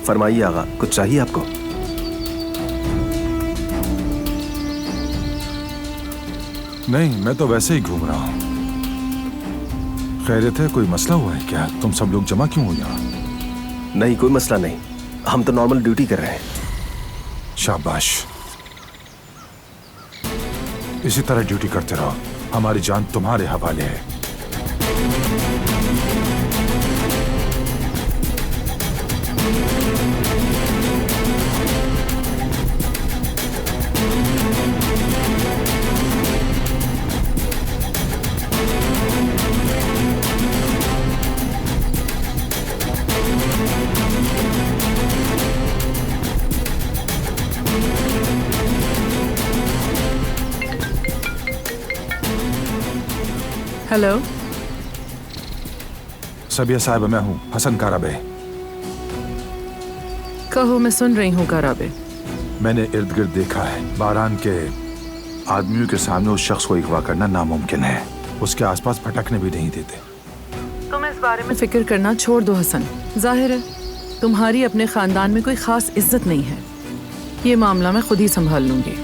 फरमाइए आगा, कुछ चाहिए आपको? नहीं, मैं तो वैसे ही घूम रहा हूँ। खैरियत है? कोई मसला हुआ है क्या? तुम सब लोग जमा क्यों हो यहाँ? नहीं, कोई मसला नहीं, हम तो नॉर्मल ड्यूटी कर रहे हैं। शाबाश, इसी तरह ड्यूटी करते रहो, हमारी जान तुम्हारे हवाले है। हेलो सबिया साहब, मैं हूँ हसन काराबे। कहो, मैं सुन रही हूँ काराबे। मैंने इर्द गिर्द देखा है, बारान के आदमियों के सामने उस शख्स को अगवा करना नामुमकिन है। उसके आसपास भटकने भी नहीं देते। तुम इस बारे में फिक्र करना छोड़ दो हसन। जाहिर है तुम्हारी अपने खानदान में कोई खास इज्जत नहीं है। ये मामला मैं खुद ही संभाल लूंगी।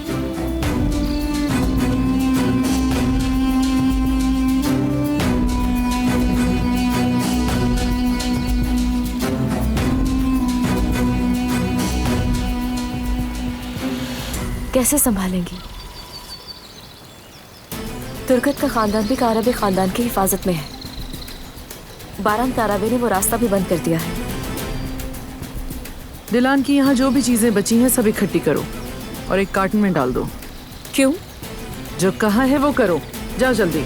कैसे संभालेंगी? तुर्कत का खानदान भी काराबे खानदान की हिफाजत में है। बारान काराबे ने वो रास्ता भी बंद कर दिया है। दिलान की यहाँ जो भी चीजें बची हैं सब इकट्ठी करो और एक कार्टन में डाल दो। क्यों? जो कहा है वो करो, जाओ जल्दी।